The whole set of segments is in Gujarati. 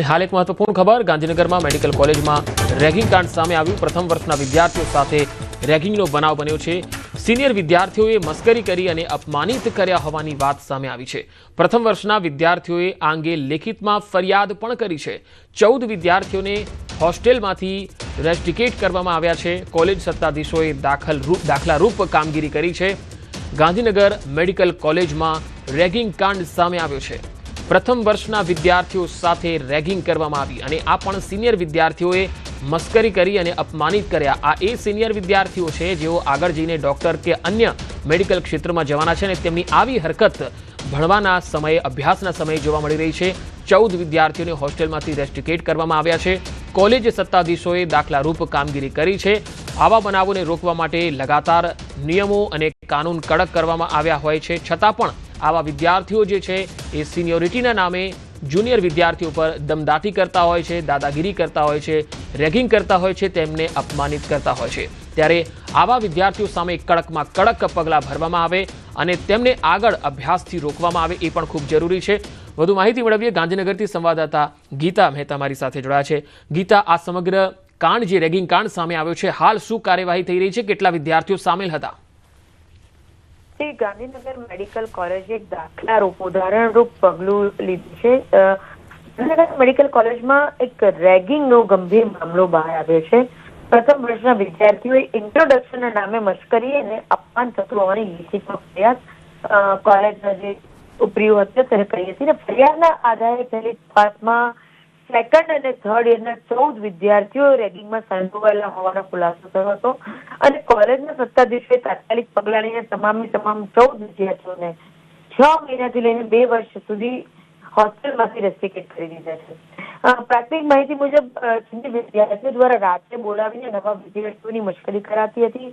हाल एक महत्वपूर्ण खबर गांधीनगर में मेडिकल कॉलेज में रेगिंग कांड सामे आव्યું। प्रथम वर्षना विद्यार्थीओ साथे रेगिंगनो बनाव बन्यो छे। सीनियर विद्यार्थीओए मस्करी करी अने अपमानित कर्या होवानी वात सामे आवी छे। प्रथम वर्षना विद्यार्थीओए आ अंगे लेखितमां फरियाद पण करी छे। 14 विद्यार्थीओने होस्टेलमांथी रेस्टिकेट करवामां आव्या छे। कॉलेज सत्ताधीशोए दाखलारूप कामगीरी करी छे। गांधीनगर मेडिकल कॉलेज में रेगिंग कांड सामे आव्यो छे। प्रथम वर्षना विद्यार्थीओ साथे रेगिंग करवामां आवी अने आ पण सीनियर विद्यार्थीओए मस्करी करी अने अपमानित कर्या। आ ए सीनियर विद्यार्थीओ छे जेओ आगळ जईने डॉक्टर के अन्य मेडिकल क्षेत्रमां जवाना छे अने तेमनी आवी हरकत भणवाना समये अभ्यासना समये जोवा मळी रही छे। 14 विद्यार्थीओने होस्टेलमांथी रेस्टिकेट करवामां आव्या छे। कॉलेज सत्ताधीशोए दाखलारूप कामगीरी करी छे। आवा बनावोने रोकवा माटे लगातार नियमो अने कानून कड़क करवामां आव्या होय छे, छतां पण आवा विद्यार्थीओ जे छे ए सीनियोरिटीना नामे जूनियर विद्यार्थीओ पर दमदाटी करता होय छे, दादागिरी करता होय छे, रेगिंग करता होय छे, तेमने अपमानित करता होय छे। त्यारे आवा विद्यार्थीओ सामे कड़कमां कड़क पगलां भरवामां आवे अने तेमने आगळ अभ्यासथी रोकवामां आवे ए पण खूब जरूरी छे। વધુ માહિતી મેળવીએ ગાંધીનગરથી સંવાદદાતા ગીતા મહેતા મારી સાથે જોડાયા છે। ગીતા, આ સમગ્ર કાંડ જે રેગિંગ કાંડ સામે આવ્યો છે, હાલ શું કાર્યવાહી થઈ રહી છે, કેટલા વિદ્યાર્થીઓ સામેલ હતા? ગાંધીનગર મેડિકલ કોલેજે એક દાખલારૂપ ઉદાહરણરૂપ પગલું લીધું છે। ગાંધીનગર મેડિકલ કોલેજમાં એક રેગિંગનો ગંભીર મામલો બહાર આવ્યો છે। પ્રથમ વર્ષના વિદ્યાર્થીઓએ ઇન્ટ્રોડક્શનના નામે મશ્કરી અને અપમાન થતું હોવાની લેખિતમાં ફરિયાદ કોલેજના જે ઉપરીઓ હતા તેને કરી હતી। ફરિયાદના આધારે થયેલી તપાસમાં સેકન્ડ અને થર્ડ યરના 14 વિદ્યાર્થીઓ રેગિંગમાં સંડોવાયેલા હોવાનો ખુલાસો થયો હતો અને કોલેજના સત્તાધીશોએ તાત્કાલિક પગલાં લઈને તમામ 14 વિદ્યાર્થીઓને 6 મહિનાથી લઈને 2 વર્ષ સુધી હોસ્ટેલમાંથી રેસ્ટિકેટ કરી દીધા છે। પ્રાથમિક માહિતી મુજબ વિદ્યાર્થીઓ દ્વારા રાત્રે બોલાવીને નવા વિદ્યાર્થીઓની મશ્કરી કરાતી હતી,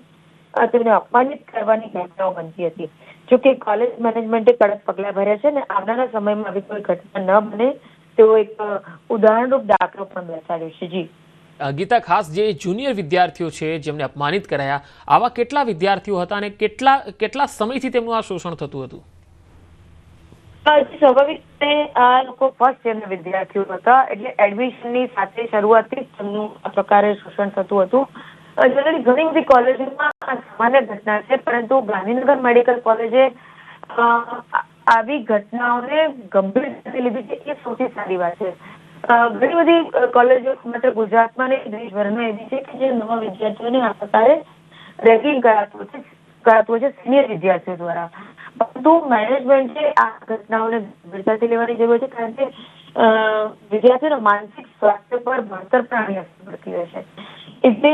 તેમને અપમાનિત કરવાની ઘટનાઓ બનતી હતી। જોકે કોલેજ મેનેજમેન્ટે કડક પગલાં ભર્યા છે અને આવનારા સમયમાં આવી કોઈ ઘટના ન બને તેવો એક ઉદાહરણરૂપ દાખલો પણ બેસાડ્યો છે। જી ગીતા, ખાસ જે જુનિયર વિદ્યાર્થીઓ છે જેમને અપમાનિત કરાયા, આવા કેટલા વિદ્યાર્થીઓ હતા અને કેટલા સમયથી તેમનું આ શોષણ થતું હતું? સ્વાભાવિક રીતે આ લોકો ફર્સ્ટ યરના વિદ્યાર્થીઓ હતા, એટલે એડમિશનની સાથે શરૂઆતથી જ તેમનું આ પ્રકારે શોષણ થતું હતું। જનરલી ઘણી બધી કોલેજોમાં આ સામાન્ય ઘટના છે, પરંતુ ગાંધીનગર મેડિકલ કોલેજે આવી ઘટનાઓને ગંભીરતાથી લીધી છે, એ સૌથી સારી વાત છે। ઘણી બધી કોલેજો માત્ર ગુજરાતમાં નહીં દેશભરમાં એવી છે કે જે નવા વિદ્યાર્થીઓને આ પ્રકારે રેગિંગ કરાતું હોય છે સિનિયર વિદ્યાર્થીઓ દ્વારા, પરંતુ મેનેજમેન્ટે આ ઘટનાઓને ગંભીરતાથી લેવાની જરૂર છે, કારણ કે વિદ્યાર્થીઓના માનસિક સ્વાસ્થ્ય પર ભણતર પણ આની અસર પડતી હોય છે। એટલે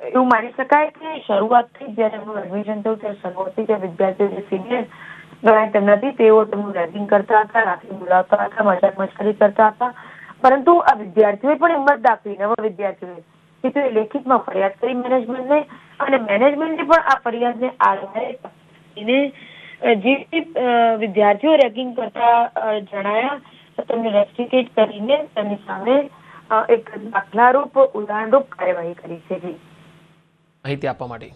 એવું માની શકાય કે શરૂઆતથી જયારે એમનું એડમિશન થયું ત્યારે શરૂઆતથી જે વિદ્યાર્થીઓ જે સિનિયર ગણાય તેમનાથી તેઓ તેમનું રેગિંગ કરતા હતા, રાત્રે બોલાવતા હતા, મજાક મસ્કરી કરતા હતા, પરંતુ આ વિદ્યાર્થીઓએ પણ હિંમત દાખવી, નવા વિદ્યાર્થીઓએ કે તેઓ લેખિતમાં ફરિયાદ કરી મેનેજમેન્ટને અને મેનેજમેન્ટે પણ આ ફરિયાદને આધારે જે વિદ્યાર્થીઓ રેગિંગ કરતા જણાયા તેમને રેસ્ટિકેટ કરીને તેમની સામે એક દાખલારૂપ ઉદાહરણરૂપ કાર્યવાહી કરી છે। માહિતી આપવા માટે